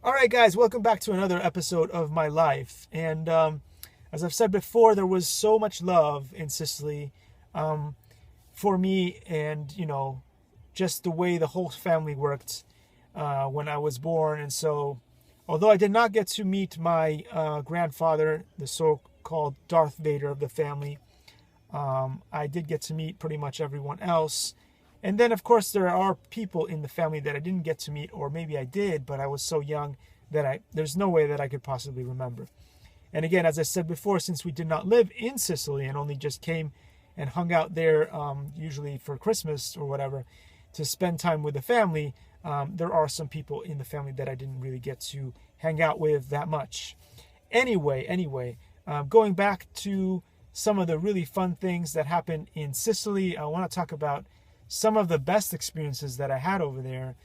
All right, guys, welcome back to another episode of my life. And as I've said before, there was so much love in Sicily for me, and just the way the whole family worked when I was born. And so, although I did not get to meet my grandfather, the so-called Darth Vader of the family, I did get to meet pretty much everyone else. And then, of course, there are people in the family that I didn't get to meet, or maybe I did, but I was so young that there's no way that I could possibly remember. And again, as I said before, since we did not live in Sicily and only just came and hung out there, usually for Christmas or whatever, to spend time with the family, there are some people in the family that I didn't really get to hang out with that much. Anyway, going back to some of the really fun things that happened in Sicily, I want to talk about some of the best experiences that I had over there.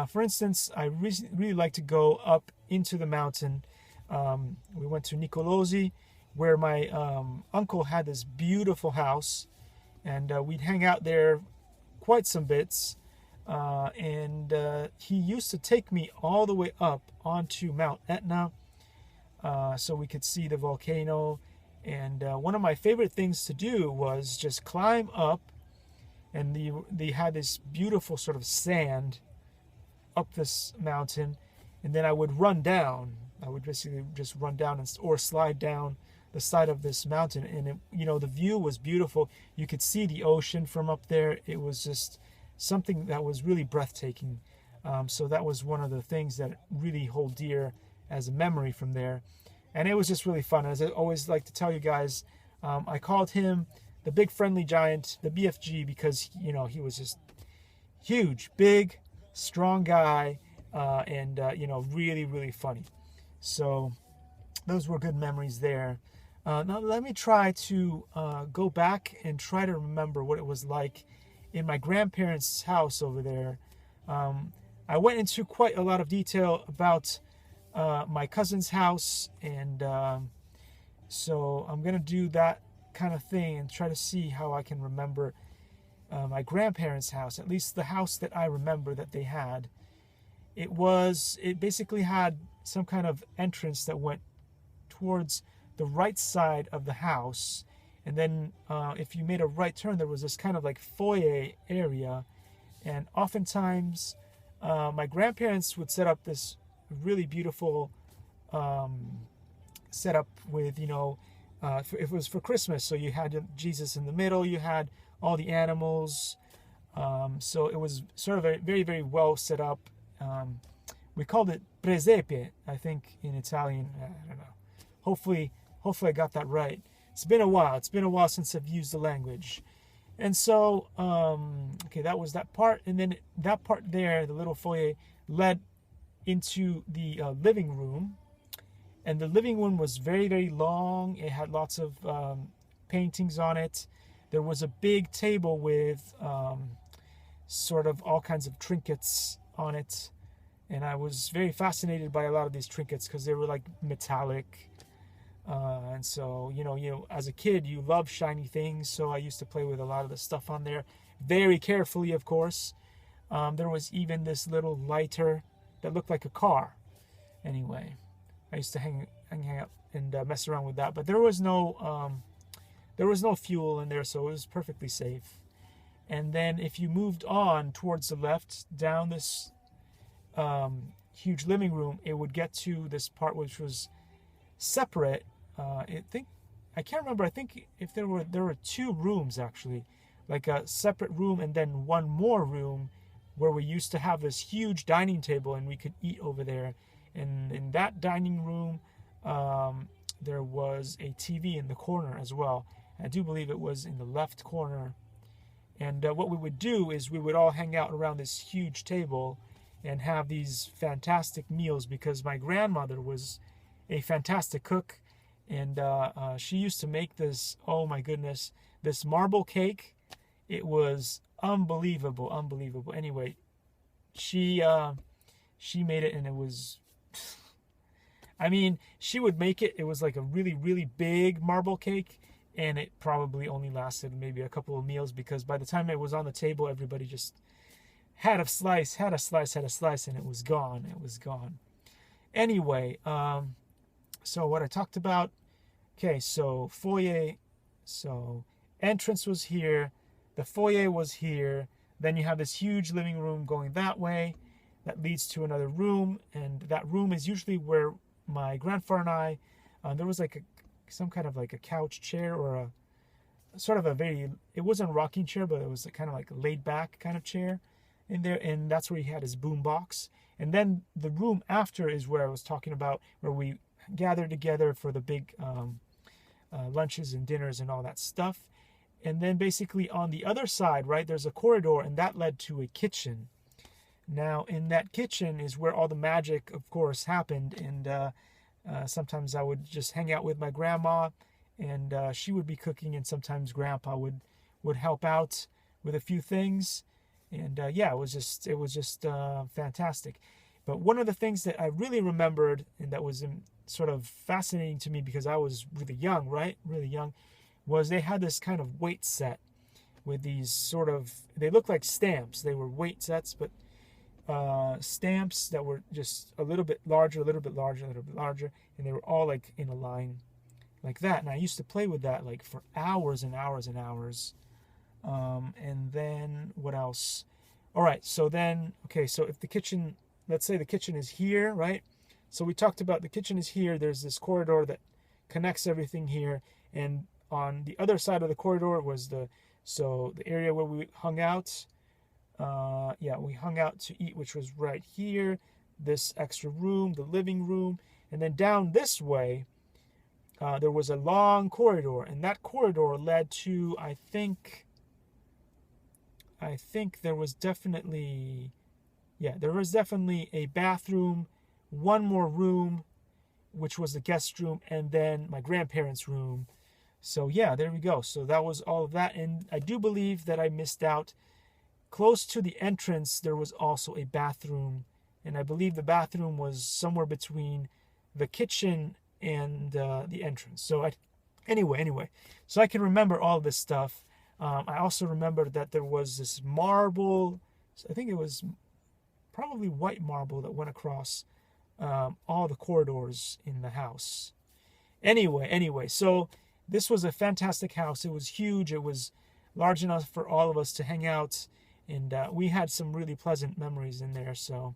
For instance, I really like to go up into the mountain. We went to Nicolosi, where my uncle had this beautiful house, and we'd hang out there quite some bits. And he used to take me all the way up onto Mount Etna, so we could see the volcano. And one of my favorite things to do was just climb up, and they had this beautiful sort of sand up this mountain, and then I would run down. I would basically just run down or slide down the side of this mountain, and the view was beautiful. You could see the ocean from up there. It was just something that was really breathtaking. So that was one of the things that really hold dear as a memory from there, and it was just really fun. As I always like to tell you guys, I called him the big friendly giant, the BFG, because he was just huge, big, strong guy, and really, really funny. So those were good memories there. Now let me try to go back and try to remember what it was like in my grandparents' house over there. I went into quite a lot of detail about my cousin's house, and so I'm gonna do that kind of thing and try to see how I can remember my grandparents' house, at least the house that I remember that they had. It basically had some kind of entrance that went towards the right side of the house, and then if you made a right turn, there was this kind of like foyer area, and oftentimes my grandparents would set up this really beautiful setup with it was for Christmas, so you had Jesus in the middle, you had all the animals, so it was sort of a very, very well set up. We called it presepe, I think, in Italian. I don't know. Hopefully I got that right. It's been a while since I've used the language. And so, okay, that was that part, and then that part there, the little foyer, led into the living room. And the living room was very, very long. It had lots of paintings on it. There was a big table with sort of all kinds of trinkets on it. And I was very fascinated by a lot of these trinkets because they were like metallic. And so, as a kid, you love shiny things. So I used to play with a lot of the stuff on there. Very carefully, of course. There was even this little lighter that looked like a car. Anyway, I used to hang out and mess around with that, but there was no fuel in there, so it was perfectly safe. And then if you moved on towards the left down this huge living room, it would get to this part which was separate. I can't remember. I think if there were two rooms actually, like a separate room and then one more room where we used to have this huge dining table and we could eat over there. And in that dining room, there was a TV in the corner as well. I do believe it was in the left corner. And what we would do is we would all hang out around this huge table and have these fantastic meals, because my grandmother was a fantastic cook. And she used to make this, oh my goodness, this marble cake. It was unbelievable. Anyway, she made it, and it was... I mean, she would make it. It was like a really, really big marble cake, and it probably only lasted maybe a couple of meals, because by the time it was on the table, everybody just had a slice, and it was gone. Anyway, so what I talked about, okay, so foyer, so entrance was here, the foyer was here, then you have this huge living room going that way that leads to another room, and that room is usually where my grandfather and I, there was like some kind of like a couch chair, or a sort of a very, it wasn't a rocking chair, but it was a kind of like a laid back kind of chair in there, and that's where he had his boom box. And then the room after is where I was talking about, where we gathered together for the big lunches and dinners and all that stuff. And then basically on the other side, right, there's a corridor, and that led to a kitchen. Now in that kitchen is where all the magic, of course, happened. And sometimes I would just hang out with my grandma, and she would be cooking, and sometimes grandpa would help out with a few things. And yeah, it was just fantastic. But one of the things that I really remembered, and that was sort of fascinating to me because I was really young, right? Really young, was they had this kind of weight set with these sort of, they looked like stamps. They were weight sets, but stamps that were just a little bit larger, a little bit larger, a little bit larger, and they were all like in a line like that. And I used to play with that like for hours and hours and hours. And then what else? All right, so then, okay, so if the kitchen, let's say the kitchen is here, right? So we talked about the kitchen is here. There's this corridor that connects everything here, and on the other side of the corridor was the area where we hung out. Yeah, we hung out to eat, which was right here. This extra room, the living room, and then down this way, there was a long corridor, and that corridor led to, I think there was definitely a bathroom, one more room, which was the guest room, and then my grandparents' room. So yeah, there we go. So that was all of that. And I do believe that I missed out. Close to the entrance, there was also a bathroom. And I believe the bathroom was somewhere between the kitchen and the entrance. So anyway, so I can remember all this stuff. I also remember that there was this marble, I think it was probably white marble, that went across all the corridors in the house. Anyway, so this was a fantastic house. It was huge. It was large enough for all of us to hang out, and we had some really pleasant memories in there. So,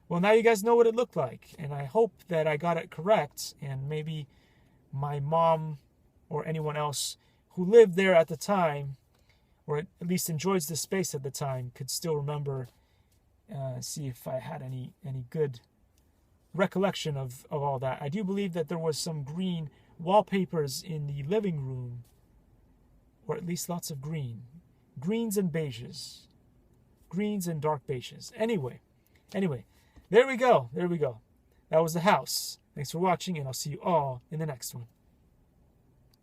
well, now you guys know what it looked like, and I hope that I got it correct, and maybe my mom or anyone else who lived there at the time, or at least enjoys the space at the time, could still remember, see if I had any good recollection of all that. I do believe that there was some green wallpapers in the living room, or at least lots of greens and beiges, greens and dark beiges. Anyway, there we go. That was the house. Thanks for watching, and I'll see you all in the next one.